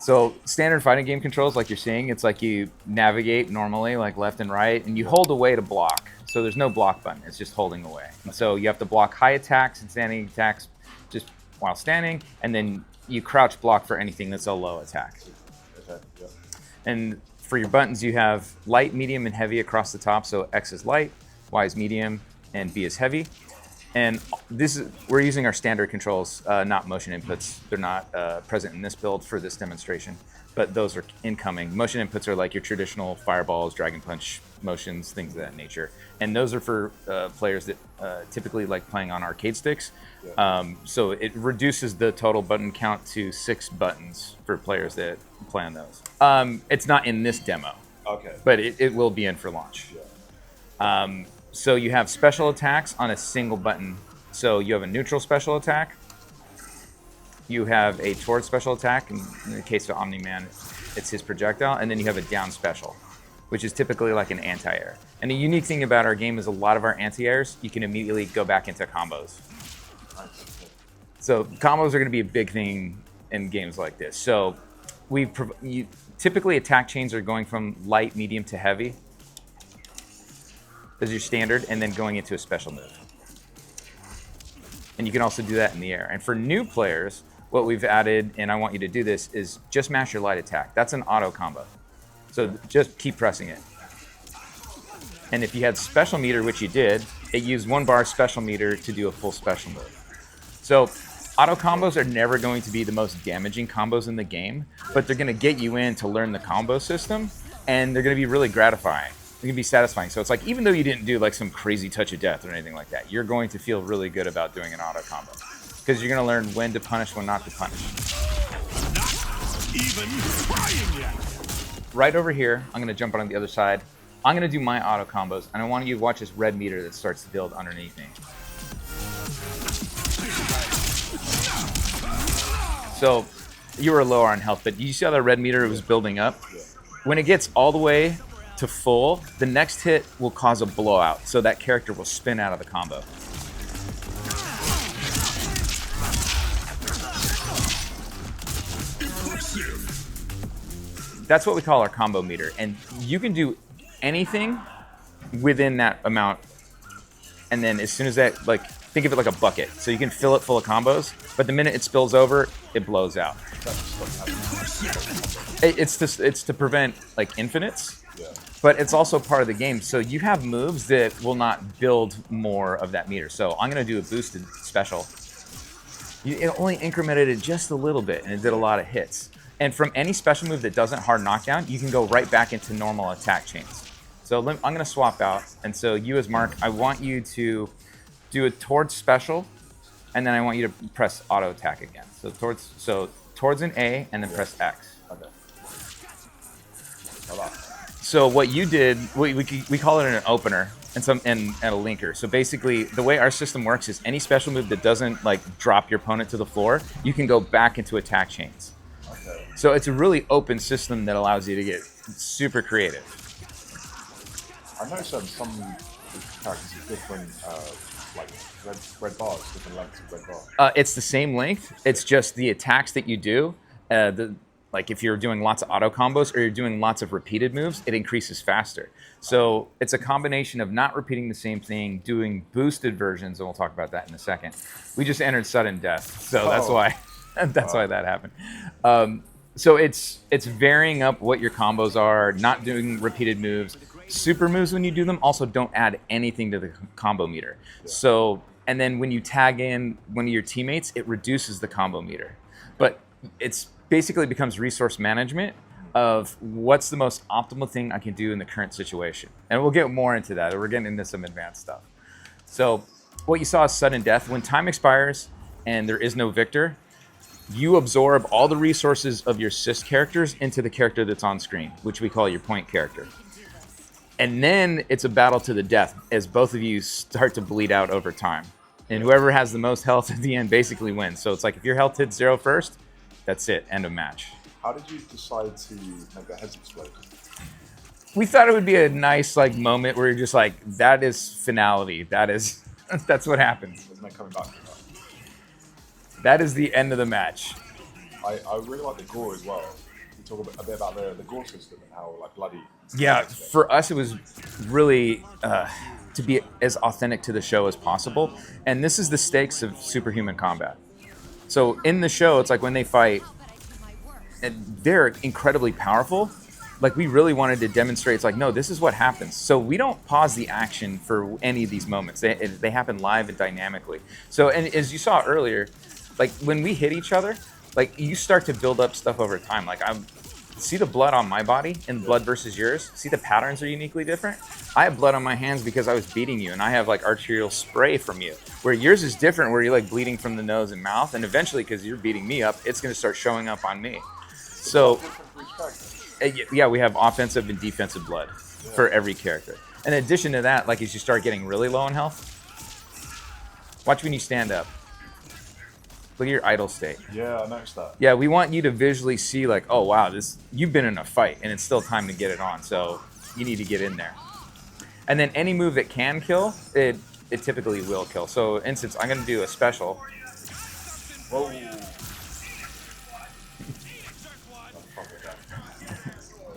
So standard fighting game controls, like you're seeing, it's like you navigate normally, like left and right, and you hold away to block. So there's no block button, it's just holding away. And so you have to block high attacks and standing attacks just while standing, and then you crouch block for anything that's a low attack. Okay, yeah. And for your buttons, you have light, medium, and heavy across the top. So X is light, Y is medium, and B is heavy. And we're using our standard controls, not motion inputs. They're not present in this build for this demonstration, but those are incoming. Motion inputs are like your traditional fireballs, dragon punch motions, things of that nature. And those are for players that typically like playing on arcade sticks. Yeah. So it reduces the total button count to 6 buttons for players that play on those. It's not in this demo, Okay. but it will be in for launch. Yeah. So you have special attacks on a single button. So you have a neutral special attack. You have a towards special attack. In the case of Omni-Man, it's his projectile. And then you have a down special, which is typically like an anti-air. And the unique thing about our game is a lot of our anti-airs, you can immediately go back into combos. So combos are going to be a big thing in games like this. So typically attack chains are going from light, medium to heavy as your standard, and then going into a special move. And you can also do that in the air. And for new players, what we've added, and I want you to do this, is just mash your light attack. That's an auto combo. So just keep pressing it. And if you had special meter, which you did, it used 1 bar special meter to do a full special move. So auto combos are never going to be the most damaging combos in the game, but they're going to get you in to learn the combo system, and they're going to be really gratifying. It can be satisfying. So it's like, even though you didn't do like some crazy touch of death or anything like that, you're going to feel really good about doing an auto combo because you're going to learn when to punish, when not to punish. Not even trying yet. Right over here, I'm going to jump on the other side. I'm going to do my auto combos, and I want you to watch this red meter that starts to build underneath me. So you were lower on health, but you see how the red meter was building up? When it gets all the way to full, the next hit will cause a blowout, so that character will spin out of the combo. Impressive. That's what we call our combo meter, and you can do anything within that amount, and then as soon as that, like, think of it like a bucket, so you can fill it full of combos, but the minute it spills over, it blows out. It's to prevent like infinites. Yeah. But it's also part of the game. So you have moves that will not build more of that meter. So I'm going to do a boosted special. It only incremented it just a little bit, and it did a lot of hits. And from any special move that doesn't hard knockdown, you can go right back into normal attack chains. So I'm going to swap out. And so you as Mark, I want you to do a towards special, and then I want you to press auto attack again. So towards an A, and then press X. Okay. So what you did, we call it an opener and a linker. So basically, the way our system works is any special move that doesn't like drop your opponent to the floor, you can go back into attack chains. Okay. So it's a really open system that allows you to get super creative. I noticed some characters have different, like red bars, different lengths of red bars. It's the same length. It's just the attacks that you do. Like if you're doing lots of auto combos or you're doing lots of repeated moves, it increases faster. So it's a combination of not repeating the same thing, doing boosted versions, and we'll talk about that in a second. We just entered sudden death, so that's why why that happened. So it's varying up what your combos are, not doing repeated moves. Super moves, when you do them, also don't add anything to the combo meter. So, and then when you tag in one of your teammates, it reduces the combo meter. But it's basically becomes resource management of what's the most optimal thing I can do in the current situation. And we'll get more into that. We're getting into some advanced stuff. So what you saw is sudden death. When time expires and there is no victor, you absorb all the resources of your assist characters into the character that's on screen, which we call your point character. And then it's a battle to the death as both of you start to bleed out over time. And whoever has the most health at the end basically wins. So it's like if your health hits 0 first, that's it, end of match. How did you decide to make the heads explode? We thought it would be a nice like moment where you're just like, that is finality. That's what happens. There's no coming back from that. That is the end of the match. I really like the gore as well. we talk a bit about the gore system and how like bloody. Yeah, for us it was really to be as authentic to the show as possible, and this is the stakes of superhuman combat. So in the show, it's like when they fight, and they're incredibly powerful. Like we really wanted to demonstrate, it's like, no, this is what happens. So we don't pause the action for any of these moments. They happen live and dynamically. So, and as you saw earlier, like when we hit each other, like you start to build up stuff over time. Like see the blood on my body and blood versus yours. See the patterns are uniquely different. I have blood on my hands because I was beating you, and I have like arterial spray from you. Where yours is different, where you're like bleeding from the nose and mouth, and eventually, because you're beating me up, it's going to start showing up on me. So, yeah, we have offensive and defensive blood for every character. In addition to that, like as you start getting really low in health, watch when you stand up. Look at your idle state. Yeah, I noticed that. Yeah, we want you to visually see like, oh wow, you've been in a fight and it's still time to get it on. So you need to get in there. And then any move that can kill, it typically will kill. So instance, I'm gonna do a special. Whoa.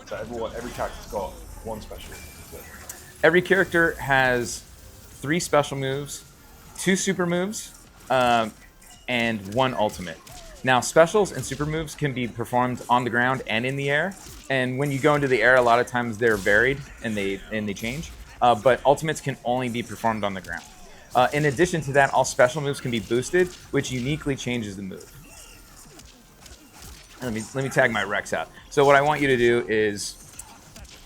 So every character's got one special. Every character has 3 special moves, 2 super moves, and 1 ultimate. Now, specials and super moves can be performed on the ground and in the air. And when you go into the air, a lot of times they're varied and they change. But ultimates can only be performed on the ground. In addition to that, all special moves can be boosted, which uniquely changes the move. Let me tag my Rex out. So what I want you to do is,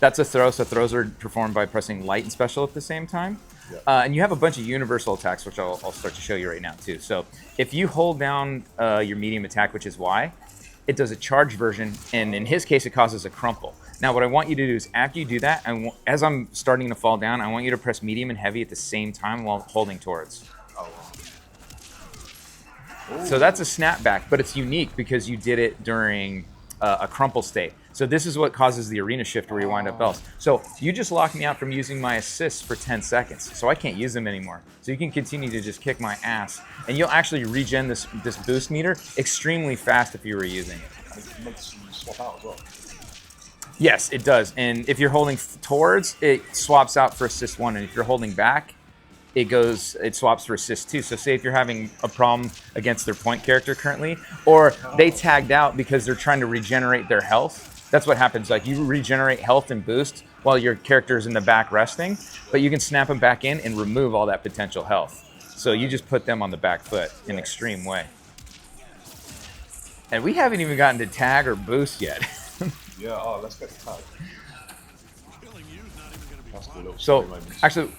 that's a throw. So throws are performed by pressing light and special at the same time. Yeah. And you have a bunch of universal attacks, which I'll start to show you right now too. So if you hold down your medium attack, which is Y, it does a charge version, and in his case, it causes a crumple. Now what I want you to do is after you do that, as I'm starting to fall down, I want you to press medium and heavy at the same time while holding towards. Oh. So that's a snapback, but it's unique because you did it during a crumple state. So this is what causes the arena shift where you wind up else. So you just locked me out from using my assists for 10 seconds. So I can't use them anymore. So you can continue to just kick my ass. And you'll actually regen this boost meter extremely fast if you were using it. And it makes you swap out as well. Yes, it does. And if you're holding towards, it swaps out for assist 1. And if you're holding back, it swaps for assist 2. So say if you're having a problem against their point character currently, or they tagged out because they're trying to regenerate their health, that's what happens. Like you regenerate health and boost while your character is in the back resting, but you can snap them back in and remove all that potential health. So you just put them on the back foot in an extreme way. And we haven't even gotten to tag or boost yet. Yeah, let's get the tag. So actually,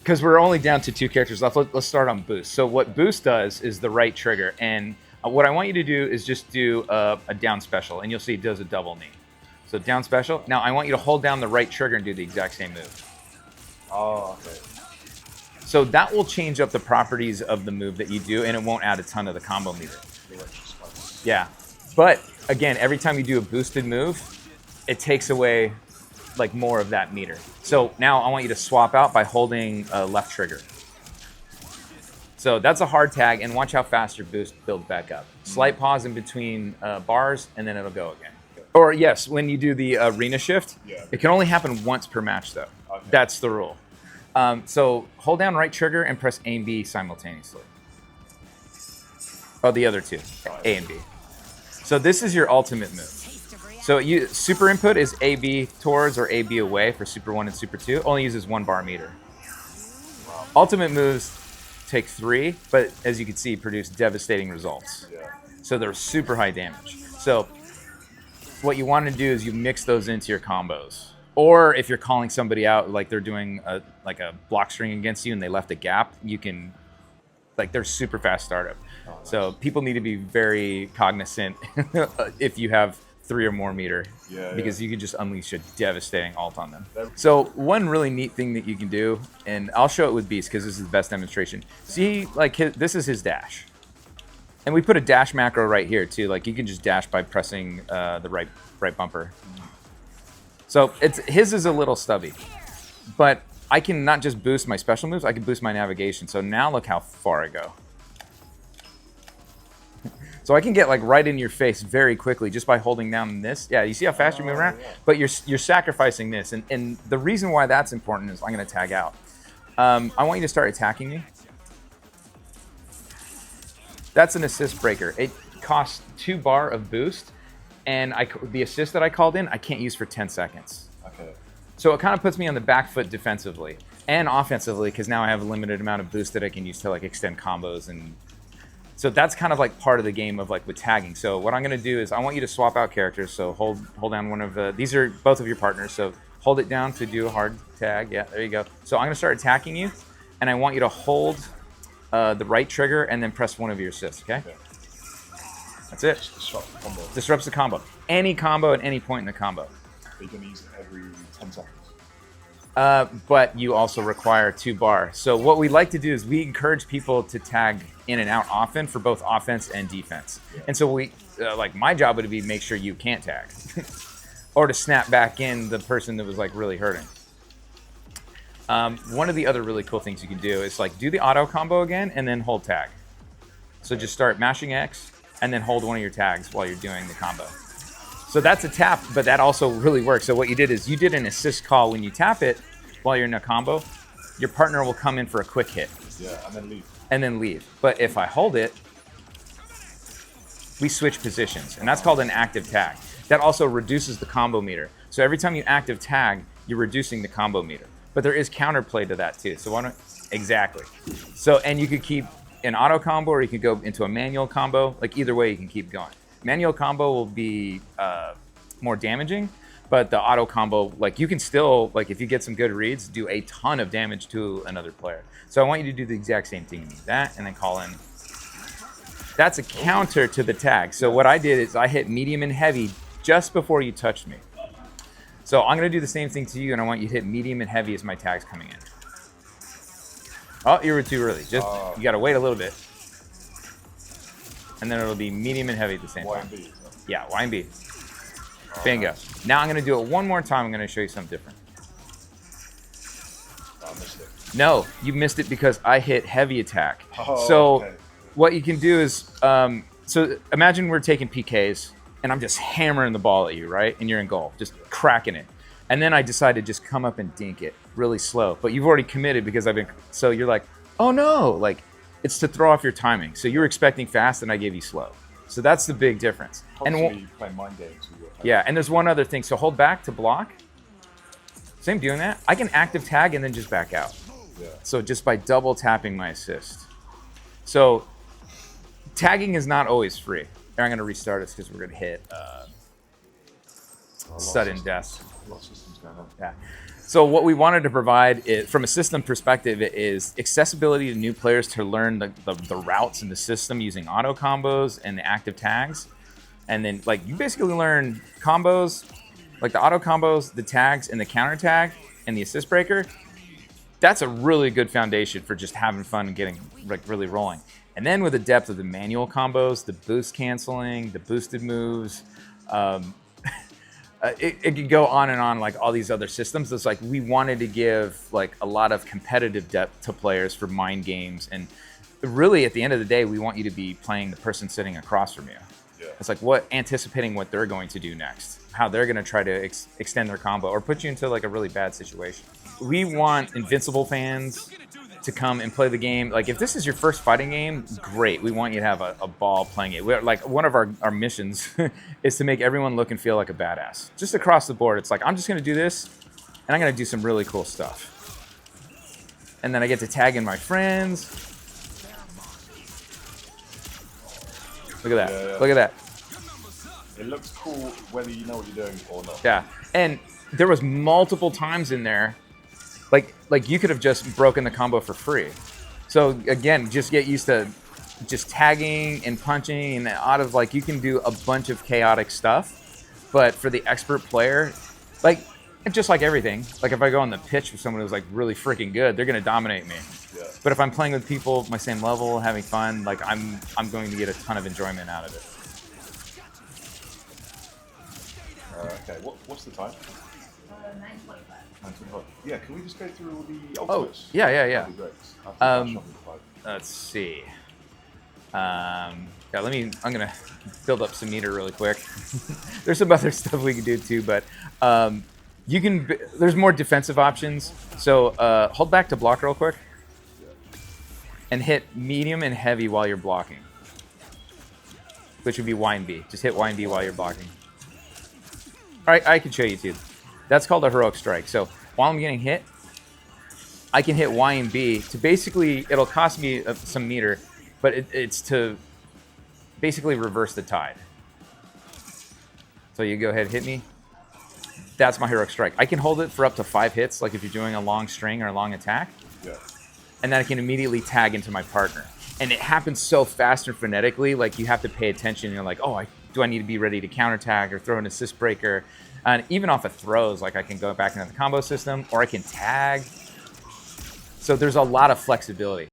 because we're only down to 2 characters left, let's start on boost. So what boost does is the right trigger, and what I want you to do is just do a down special, and you'll see it does a double knee. So down special. Now I want you to hold down the right trigger and do the exact same move. Oh, okay. So that will change up the properties of the move that you do, and it won't add a ton of the combo meter. Yeah, but again, every time you do a boosted move, it takes away like more of that meter. So now I want you to swap out by holding left trigger. So that's a hard tag, and watch how fast your boost builds back up. Slight pause in between bars, and then it'll go again. Or yes, when you do the arena shift, it can only happen once per match though. Okay. That's the rule. So hold down right trigger and press A and B simultaneously. Oh, the other 2, A and B. So this is your ultimate move. So super input is AB towards or AB away for Super 1 and Super 2. Only uses 1 bar meter. Wow. Ultimate moves take 3, but as you can see, produce devastating results. Yeah. So they're super high damage. So what you want to do is you mix those into your combos. Or if you're calling somebody out, like they're doing a block string against you and they left a gap, you can, like they're super fast startup. Oh, nice. So people need to be very cognizant if you have 3 or more meter, because you can just unleash a devastating ult on them. So one really neat thing that you can do, and I'll show it with Beast because this is the best demonstration. See, like this is his dash. And we put a dash macro right here too. Like you can just dash by pressing the right bumper. So his is a little stubby, but I can not just boost my special moves, I can boost my navigation. So now look how far I go. So I can get like right in your face very quickly just by holding down this. Yeah, you see how fast you move around? Yeah. But you're sacrificing this. And the reason why that's important is I'm going to tag out. I want you to start attacking me. That's an assist breaker. It costs 2 bar of boost. And the assist that I called in, I can't use for 10 seconds. Okay. So it kind of puts me on the back foot defensively and offensively because now I have a limited amount of boost that I can use to like extend combos. And so that's kind of like part of the game of like with tagging. So what I'm going to do is I want you to swap out characters. So hold down one of the, these are both of your partners. So hold it down to do a hard tag. Yeah, there you go. So I'm going to start attacking you and I want you to hold the right trigger and then press one of your assists, okay? That's it. Disrupt the combo. Disrupts the combo. Any combo at any point in the combo. You can use it every 10 seconds. But you also require 2 bar. So what we like to do is we encourage people to tag in and out often for both offense and defense. Yeah. And so we, like my job would be make sure you can't tag. Or to snap back in the person that was like really hurting. One of the other really cool things you can do is like do the auto combo again and then hold tag. So just start mashing X and then hold one of your tags while you're doing the combo. So that's a tap, but that also really works. So what you did is you did an assist call when you tap it while you're in a combo. Your partner will come in for a quick hit. Yeah, and then leave. And then leave. But if I hold it, we switch positions, and that's called an active tag. That also reduces the combo meter. So every time you active tag, you're reducing the combo meter. But there is counterplay to that too. So why don't, exactly. So, and you could keep an auto combo or you could go into a manual combo. Like either way, you can keep going. Manual combo will be more damaging, but the auto combo, like you can still, like if you get some good reads, do a ton of damage to another player. So I want you to do the exact same thing. That and then call in. That's a counter to the tag. So what I did is I hit medium and heavy just before you touched me. So I'm gonna do the same thing to you and I want you to hit medium and heavy as my tags coming in. Oh, you were too early. Just you gotta wait a little bit. And then it'll be medium and heavy at the same time. Y&B, yeah, Y and B. Bingo. Now I'm gonna do it one more time. I'm gonna show you something different. I missed it. No, you missed it because I hit heavy attack. Oh, so okay. what you can do is, so imagine we're taking PKs and I'm just hammering the ball at you, right? And you're in goal, just cracking it. And then I decide to just come up and dink it really slow. But you've already committed because I've been, so you're like, oh no, like it's to throw off your timing. So you were expecting fast and I gave you slow. So that's the big difference. Constantly play mind games with your opponent. Yeah, and there's one other thing. So hold back to block. Same doing that. I can active tag and then just back out. Yeah. So just by double tapping my assist. So tagging is not always free. I'm going to restart us because we're going to hit sudden death. A lot of systems going on. Yeah. So what we wanted to provide is, from a system perspective, is accessibility to new players to learn the routes in the system using auto combos and the active tags. And then like you basically learn combos, like the auto combos, the tags, and the counter tag, and the assist breaker. That's a really good foundation for just having fun and getting like really rolling. And then with the depth of the manual combos, the boost canceling, the boosted moves, it could go on and on like all these other systems. It's like we wanted to give like a lot of competitive depth to players for mind games. And really at the end of the day, we want you to be playing the person sitting across from you. Yeah. It's like anticipating what they're going to do next, how they're going to try to extend their combo or put you into like a really bad situation. We want Invincible fans to come and play the game. Like if this is your first fighting game, great. We want you to have a ball playing it. We're, like one of our missions is to make everyone look and feel like a badass. Just across the board. It's like, I'm just going to do this and I'm going to do some really cool stuff. And then I get to tag in my friends. Look at that. Yeah, yeah. Look at that. It looks cool whether you know what you're doing or not. Yeah. And there was multiple times in there like you could have just broken the combo for free. So again, just get used to just tagging and punching and out of like you can do a bunch of chaotic stuff. But for the expert player, like just like everything, like if I go on the pitch with someone who's like really freaking good, they're gonna dominate me. Yeah. But if I'm playing with people my same level, having fun, like I'm going to get a ton of enjoyment out of it. Okay, what's the time? 9:25. 9:25. Yeah, can we just go through all the Oh, ultimates? yeah. That'd be great. I think I'll shop in 5. Let's see. Yeah, I'm gonna build up some meter really quick. There's some other stuff we can do too, but there's more defensive options. So hold back to block real quick, and hit medium and heavy while you're blocking, which would be Y and B. Just hit Y and B while you're blocking. All right, I can show you too. That's called a heroic strike. So while I'm getting hit, I can hit Y and B to basically, it'll cost me some meter, but it's to basically reverse the tide. So you go ahead, hit me. That's my heroic strike. I can hold it for up to 5 hits, like if you're doing a long string or a long attack. Yeah. And then I can immediately tag into my partner. And it happens so fast and phonetically, like you have to pay attention. You're like, oh, do I need to be ready to counter tag or throw an assist breaker? And even off of throws, like I can go back into the combo system or I can tag. So there's a lot of flexibility.